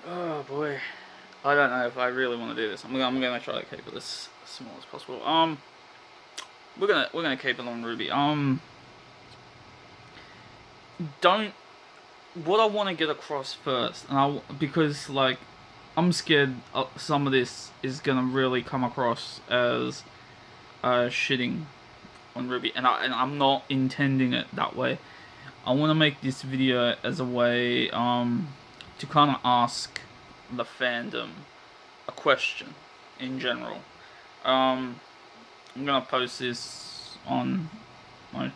Oh boy, I don't know if I really want to do this. I'm gonna try to keep it as small as possible. We're gonna keep it on Ruby. Don't what I want to get across first, because like I'm scared some of this is gonna really come across as shitting on Ruby, and I'm not intending it that way. I want to make this video as a way to kind of ask the fandom a question in general. I'm gonna post this on my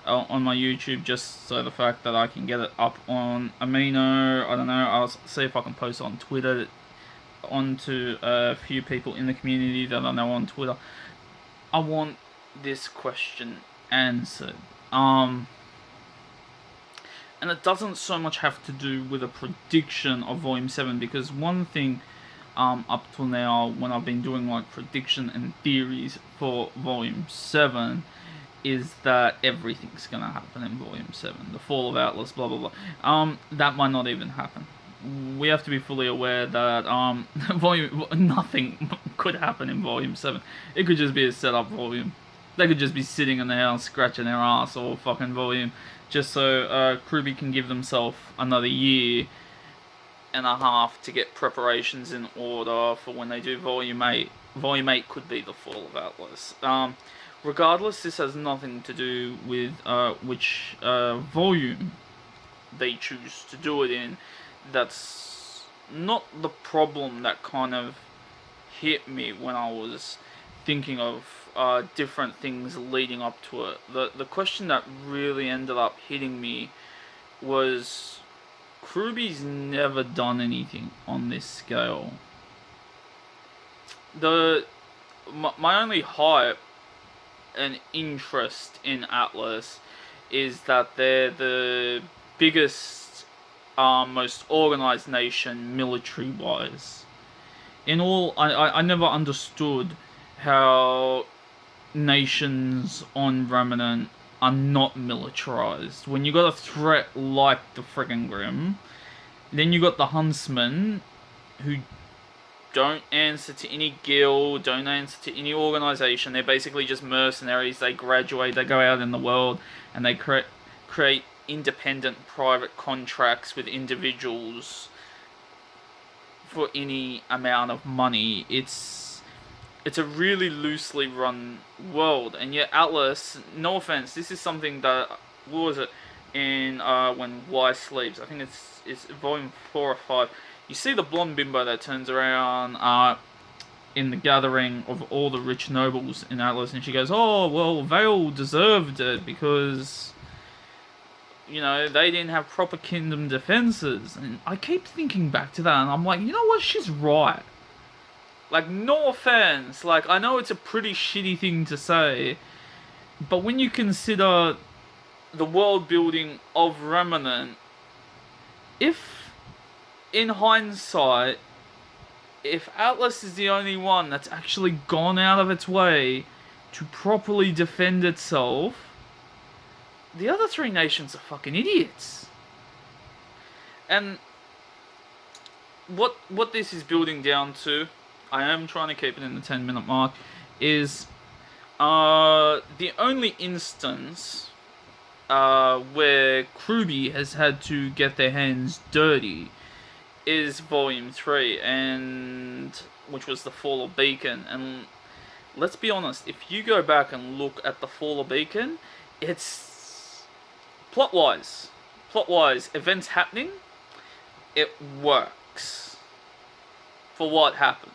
YouTube just so the fact that I can get it up on Amino. I don't know. I'll see if I can post it on Twitter onto a few people in the community that I know on Twitter. I want this question answered. And it doesn't so much have to do with a prediction of Volume 7, because one thing up till now when I've been doing like prediction and theories for Volume 7 is that everything's gonna happen in Volume 7. The fall of Atlas, blah blah blah. That might not even happen. We have to be fully aware that nothing could happen in Volume 7. It could just be a setup volume. They could just be sitting in the house scratching their ass all fucking volume, just so Crwby can give themselves another year and a half to get preparations in order for when they do Volume 8. Volume 8 could be the fall of Atlas. Regardless, this has nothing to do with which volume they choose to do it in. That's not the problem that kind of hit me when I was thinking of different things leading up to it. The question that really ended up hitting me was Crwby's never done anything on this scale. My only hype and interest in Atlas is that they're the biggest, most organized nation military-wise. In all, I never understood how nations on Remnant are not militarized. When you got a threat like the friggin' Grim, then you got the Huntsmen, who don't answer to any guild, don't answer to any organization. They're basically just mercenaries. They graduate, they go out in the world, and they create independent private contracts with individuals for any amount of money. It's a really loosely run world, and yet Atlas, no offense, this is something that, what was it, in when Y sleeps, I think it's volume 4 or 5, you see the blonde bimbo that turns around in the gathering of all the rich nobles in Atlas, and she goes, oh, well, they all deserved it because, you know, they didn't have proper kingdom defenses. And I keep thinking back to that, and I'm like, you know what, she's right. Like, no offense, like, I know it's a pretty shitty thing to say, but when you consider the world building of Remnant, if, in hindsight, if Atlas is the only one that's actually gone out of its way to properly defend itself, the other three nations are fucking idiots. And what this is building down to, I am trying to keep it in the 10-minute mark, is the only instance where Crwby has had to get their hands dirty is Volume 3, and which was the Fall of Beacon. And let's be honest, if you go back and look at the Fall of Beacon, it's plot-wise, events happening, it works for what happens.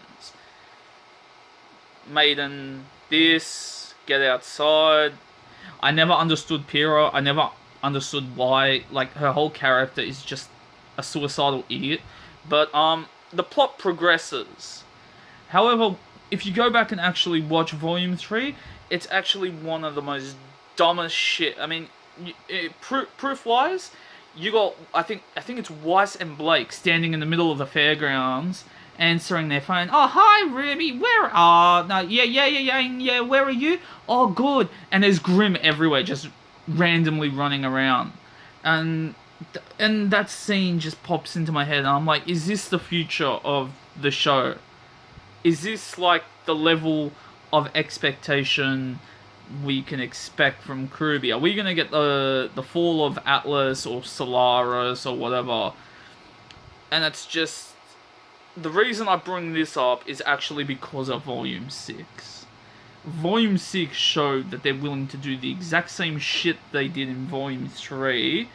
Maiden, this, get outside. I never understood Pyrrha. I never understood why, like, her whole character is just a suicidal idiot. But the plot progresses. However, if you go back and actually watch Volume 3, it's actually one of the most dumbest shit. I mean, proof-wise, you got, I think it's Weiss and Blake standing in the middle of the fairgrounds, answering their phone. Oh, hi, Rwby, where are... No, yeah, where are you? Oh, good. And there's Grim everywhere, just randomly running around. And and that scene just pops into my head, and I'm like, is this the future of the show? Is this like the level of expectation we can expect from Crwby? Are we gonna get the fall of Atlas or Solaris or whatever? And it's just, the reason I bring this up is actually because of Volume 6. Volume 6 showed that they're willing to do the exact same shit they did in Volume 3,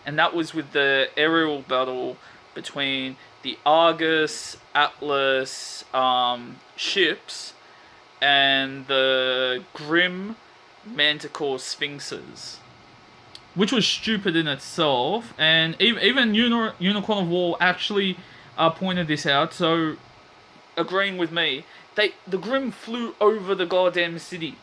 and that was with the aerial battle between the Argus, Atlas ships and the Grim Manticore Sphinxes, which was stupid in itself, and even Unicorn of War actually pointed this out, so agreeing with me, the Grim flew over the goddamn city.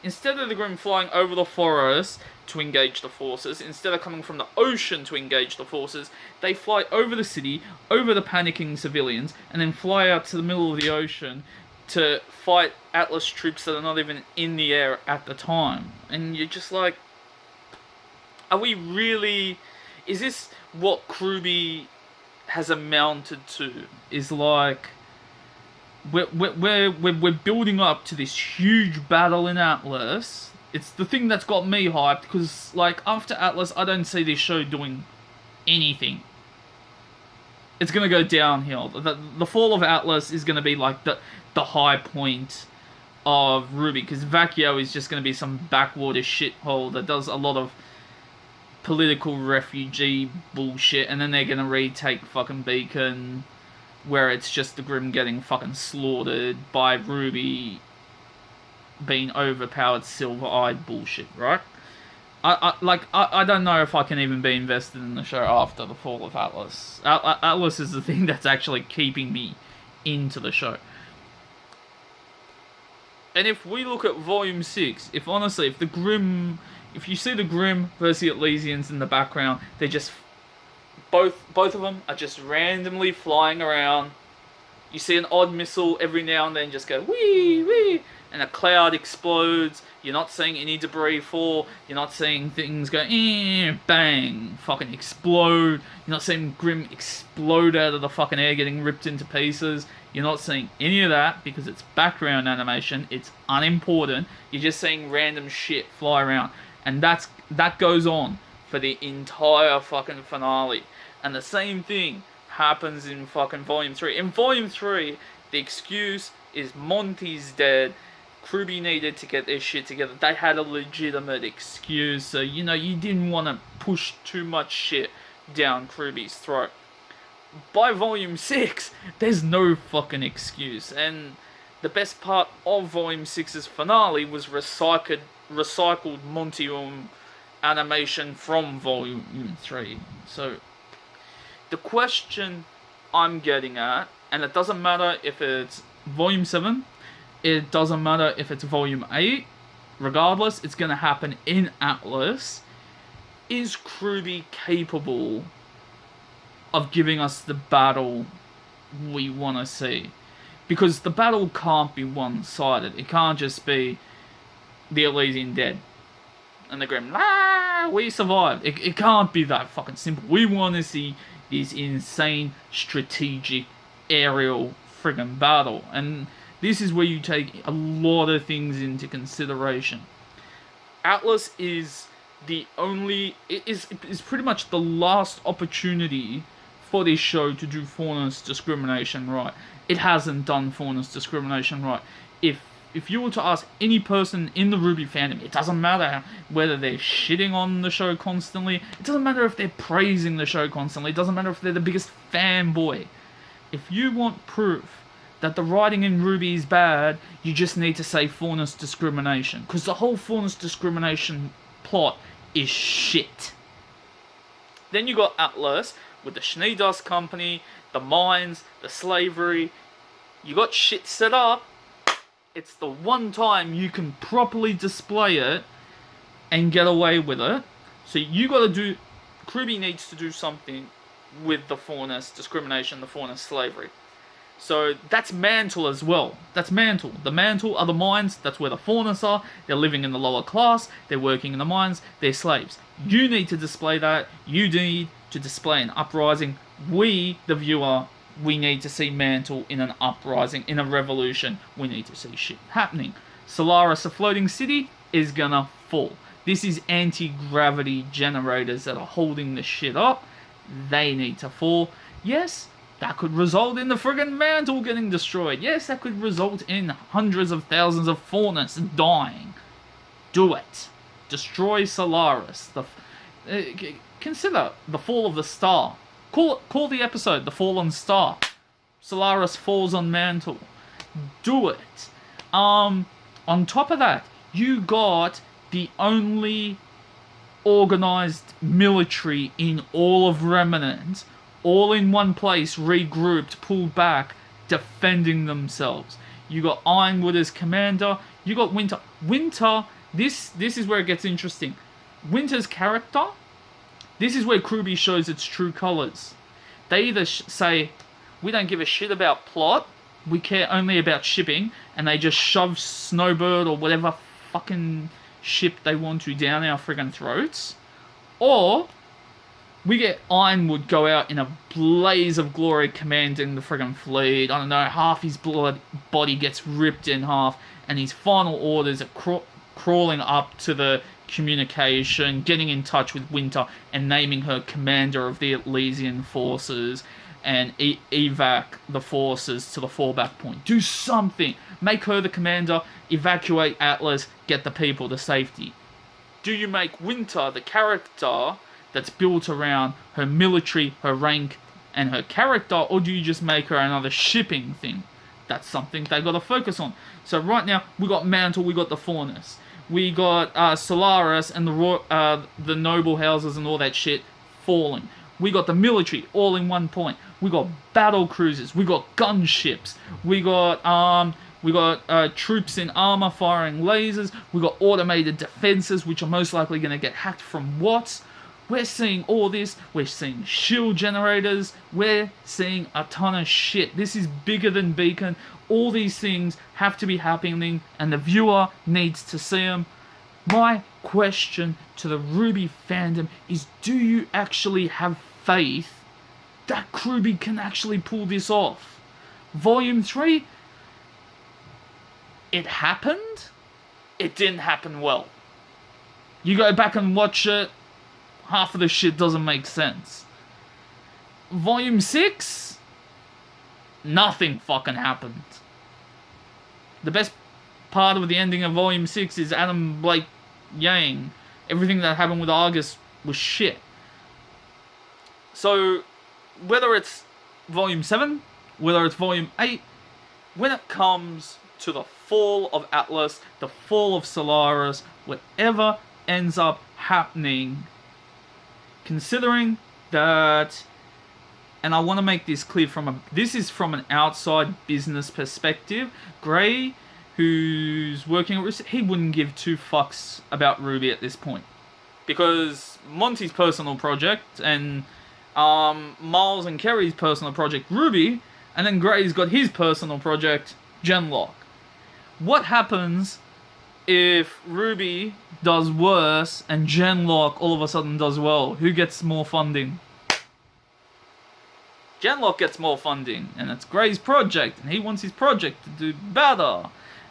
Instead of the Grim flying over the forest to engage the forces, instead of coming from the ocean to engage the forces, they fly over the city, over the panicking civilians, and then fly out to the middle of the ocean to fight Atlas troops that are not even in the air at the time. And you're just like, are we really... Is this what Crwby has amounted to? Is like... We're building up to this huge battle in Atlas. It's the thing that's got me hyped, because like after Atlas, I don't see this show doing anything. It's gonna go downhill. The fall of Atlas is gonna be like the high point of Rwby, because Vacchio is just gonna be some backwater shithole that does a lot of political refugee bullshit, and then they're gonna retake fucking Beacon, where it's just the Grim getting fucking slaughtered by Rwby being overpowered silver-eyed bullshit, right? I don't know if I can even be invested in the show after the fall of Atlas. Atlas is the thing that's actually keeping me into the show. And if we look at Volume 6, if you see the Grim versus the Elysians in the background, they're just... Both of them are just randomly flying around. You see an odd missile every now and then just go wee wee, and a cloud explodes. You're not seeing any debris fall. You're not seeing things go bang, fucking explode. You're not seeing Grim explode out of the fucking air, getting ripped into pieces. You're not seeing any of that because it's background animation. It's unimportant. You're just seeing random shit fly around, and that goes on for the entire fucking finale. And the same thing happens in fucking Volume 3. In Volume 3, the excuse is Monty's dead. Crwby needed to get their shit together. They had a legitimate excuse, so, you know, you didn't want to push too much shit down Crwby's throat. By Volume 6, there's no fucking excuse. And the best part of Volume 6's finale was recycled Monty animation from Volume 3. So, the question I'm getting at, and it doesn't matter if it's Volume 7, it doesn't matter if it's Volume 8, regardless, it's going to happen in Atlas. Is Crwby capable of giving us the battle we want to see? Because the battle can't be one-sided. It can't just be the Elysian dead and the Grim, we survived. It can't be that fucking simple. We want to see this insane strategic aerial friggin' battle, and this is where you take a lot of things into consideration. Atlas is pretty much the last opportunity for this show to do fairness discrimination right. It hasn't done fairness discrimination right. If you were to ask any person in the Rwby fandom, it doesn't matter whether they're shitting on the show constantly, it doesn't matter if they're praising the show constantly, it doesn't matter if they're the biggest fanboy. If you want proof that the writing in Rwby is bad, you just need to say fairness discrimination, because the whole fairness discrimination plot is shit. Then you got Atlas with the Schnee Dust Company, the mines, the slavery. You got shit set up. It's the one time you can properly display it and get away with it. So you got to do... Crwby needs to do something with the fairness discrimination, the fairness slavery. So that's Mantle as well. That's Mantle. The Mantle are the mines. That's where the Faunus are. They're living in the lower class. They're working in the mines. They're slaves. You need to display that. You need to display an uprising. We, the viewer, we need to see Mantle in an uprising, in a revolution. We need to see shit happening. Solaris, a floating city, is gonna fall. This is anti-gravity generators that are holding the shit up. They need to fall. Yes, that could result in the friggin' Mantle getting destroyed. Yes, that could result in hundreds of thousands of Faunus dying. Do it. Destroy Solaris. Consider the fall of the star. Call the episode The Fallen Star. Solaris falls on Mantle. Do it. On top of that, you got the only organized military in all of Remnant, all in one place, regrouped, pulled back, defending themselves. You got Ironwood as commander. You got Winter. Winter, this is where it gets interesting. Winter's character, this is where Crwby shows its true colors. They either say, we don't give a shit about plot, we care only about shipping, and they just shove Snowbird or whatever fucking ship they want to down our friggin' throats. Or we get Ironwood go out in a blaze of glory commanding the friggin' fleet. I don't know, half his body gets ripped in half, and his final orders are crawling up to the communication, getting in touch with Winter, and naming her commander of the Elysian forces, and evac the forces to the fallback point. Do something. Make her the commander, evacuate Atlas, get the people to safety. Do you make Winter the character that's built around her military, her rank, and her character, or do you just make her another shipping thing? That's something they got to focus on. So right now, we got Mantle, we got the Faunus, we got Solaris and the noble houses and all that shit falling. We got the military all in one point. We got battle cruisers. We got gunships. We got troops in armor firing lasers. We got automated defenses, which are most likely going to get hacked from Watts. We're seeing all this. We're seeing shield generators. We're seeing a ton of shit. This is bigger than Beacon. All these things have to be happening, and the viewer needs to see them. My question to the Rwby fandom is, do you actually have faith that Crwby can actually pull this off? Volume 3, it happened. It didn't happen well. You go back and watch it, half of the shit doesn't make sense. Volume 6, nothing fucking happened. The best part of the ending of Volume 6 is Adam Blake Yang. Everything that happened with Argus was shit. So, whether it's Volume 7, whether it's Volume 8, when it comes to the fall of Atlas, the fall of Solaris, whatever ends up happening, considering that, and I want to make this clear this is from an outside business perspective. Gray, who's working at he wouldn't give two fucks about Rwby at this point, because Monty's personal project and Miles and Kerry's personal project Rwby, and then Gray's got his personal project Genlock. What happens if Rwby does worse and Genlock all of a sudden does well? Who gets more funding? Genlock gets more funding, and it's Gray's project, and he wants his project to do better.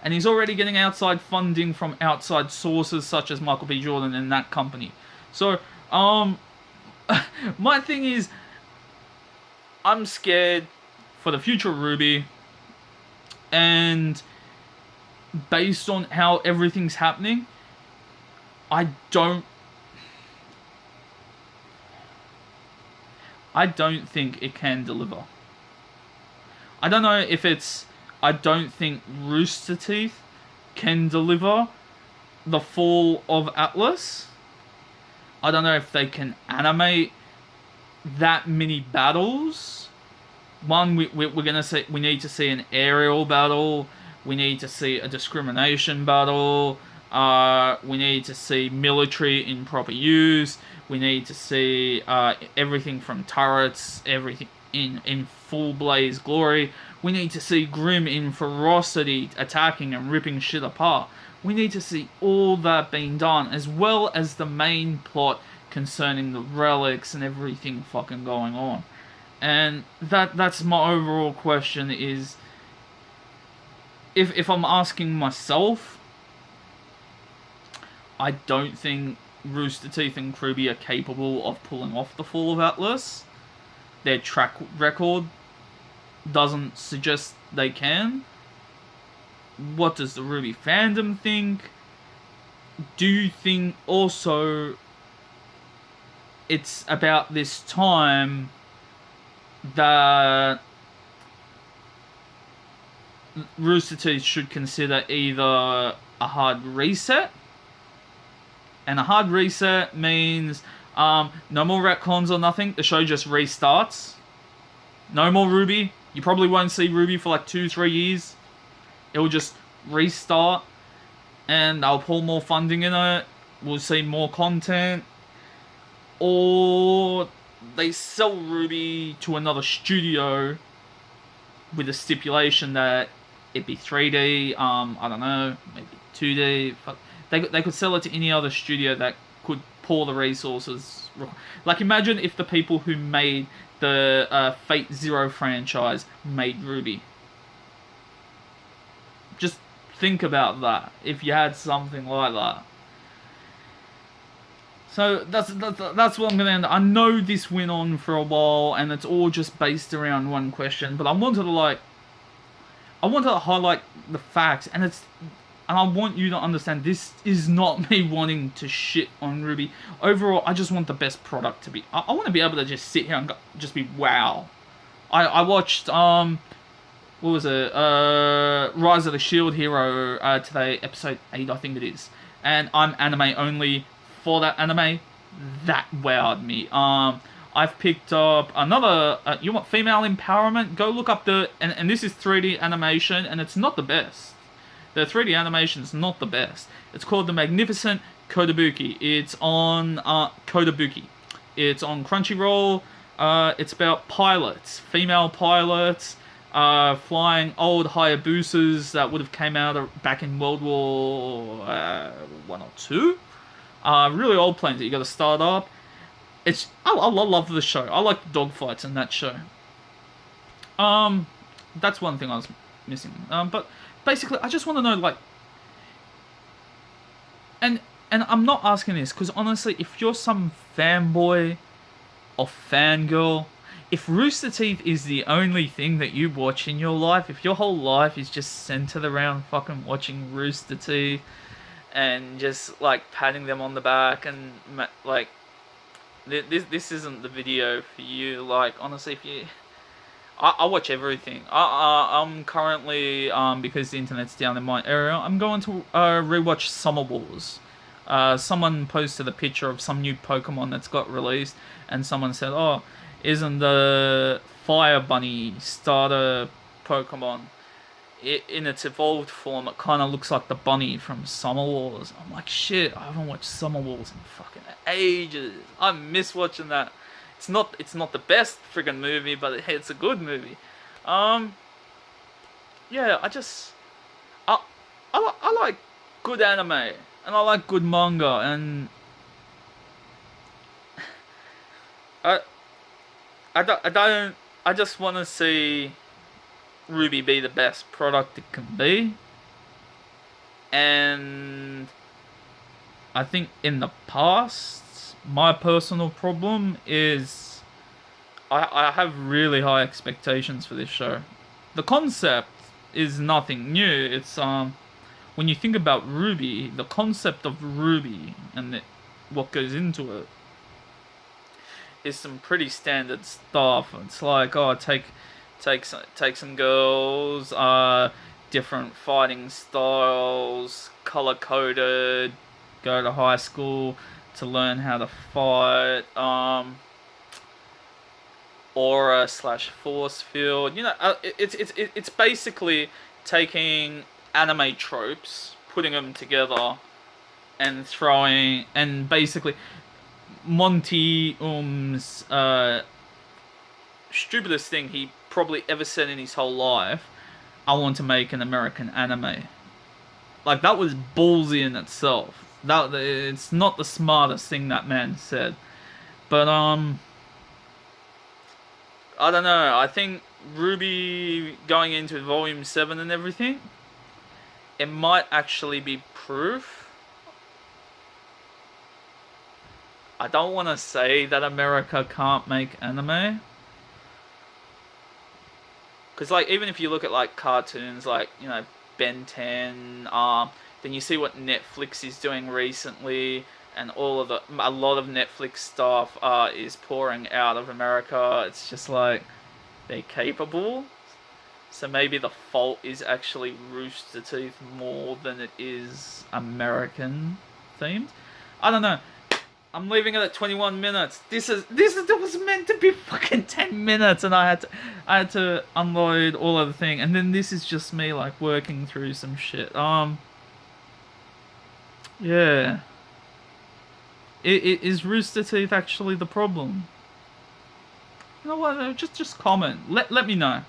And he's already getting outside funding from outside sources such as Michael B. Jordan and that company. So, my thing is, I'm scared for the future of Rwby, and based on how everything's happening, I don't think it can deliver. I don't know if it's, I don't think Rooster Teeth can deliver the fall of Atlas. I don't know if they can animate that many battles. One, we're gonna see, we need to see an aerial battle. We need to see a discrimination battle. We need to see military in proper use. We need to see everything from turrets, everything in full blaze glory. We need to see Grim in ferocity, attacking and ripping shit apart. We need to see all that being done, as well as the main plot concerning the relics and everything fucking going on. And that's my overall question is, if I'm asking myself, I don't think Rooster Teeth and Crwby are capable of pulling off the fall of Atlas. Their track record doesn't suggest they can. What does the Rwby fandom think? Do you think also it's about this time that Rooster Teeth should consider either a hard reset? And a hard reset means no more retcons or nothing. The show just restarts. No more Rwby. You probably won't see Rwby for like 2-3 years. It will just restart. And they'll pull more funding in it. We'll see more content. Or they sell Rwby to another studio with a stipulation that it be 3D. I don't know. Maybe 2D. They could sell it to any other studio that could pour the resources. Like, imagine if the people who made the Fate Zero franchise made Rwby. Just think about that. If you had something like that. So that's what I'm gonna end. I know this went on for a while, and it's all just based around one question. But I wanted to highlight the facts, and I want you to understand this is not me wanting to shit on Rwby. Overall, I just want the best product to be. I want to be able to just sit here and just be wow. I watched what was it? Rise of the Shield Hero today, episode 8, I think it is. And I'm anime only for that anime. That wowed me. I've picked up another. You want female empowerment? Go look up and this is 3D animation, and it's not the best. The 3D animation is not the best. It's called The Magnificent Kotobuki. It's on Kotobuki. It's on Crunchyroll. It's about pilots, female pilots, flying old Hayabusas that would have came out back in World War 1 or 2. Really old planes that you got to start up. I love the show. I like the dogfights in that show. That's one thing I was missing. But basically, I just want to know, like, and I'm not asking this because honestly, if you're some fanboy or fangirl, if Rooster Teeth is the only thing that you watch in your life, if your whole life is just centered around fucking watching Rooster Teeth and just like patting them on the back and like, this isn't the video for you. Like, honestly, if you. I watch everything. I'm currently, because the internet's down in my area, I'm going to rewatch Summer Wars. Someone posted a picture of some new Pokemon that's got released, and someone said, oh, isn't the Fire Bunny starter Pokemon, in its evolved form, it kind of looks like the bunny from Summer Wars. I'm like, shit, I haven't watched Summer Wars in fucking ages. I miss watching that. It's not the best friggin' movie, but it's a good movie. Yeah, I like good anime, and I like good manga, and I just want to see Rwby be the best product it can be. And I think in the past, my personal problem is I have really high expectations for this show. The concept is nothing new. It's when you think about Rwby, the concept of Rwby and what goes into it is some pretty standard stuff. It's like, oh, take some girls, different fighting styles, color coded, go to high school to learn how to fight, aura / force field. You know, it's basically taking anime tropes, putting them together, and throwing, and basically Monty stupidest thing he probably ever said in his whole life. I want to make an American anime. Like, that was ballsy in itself. That it's not the smartest thing that man said. But I don't know. I think Rwby going into Volume 7 and everything, it might actually be proof. I don't want to say that America can't make anime. Because, like, even if you look at, like, cartoons, like, you know, Ben 10, then you see what Netflix is doing recently, and a lot of Netflix stuff is pouring out of America. It's just like, they're capable. So maybe the fault is actually Rooster Teeth more than it is American themed. I don't know. I'm leaving it at 21 minutes. This was meant to be fucking 10 minutes, and I had to unload all of the thing, and then this is just me like working through some shit. Yeah. Is Rooster Teeth actually the problem? You know what? Just comment. Let me know.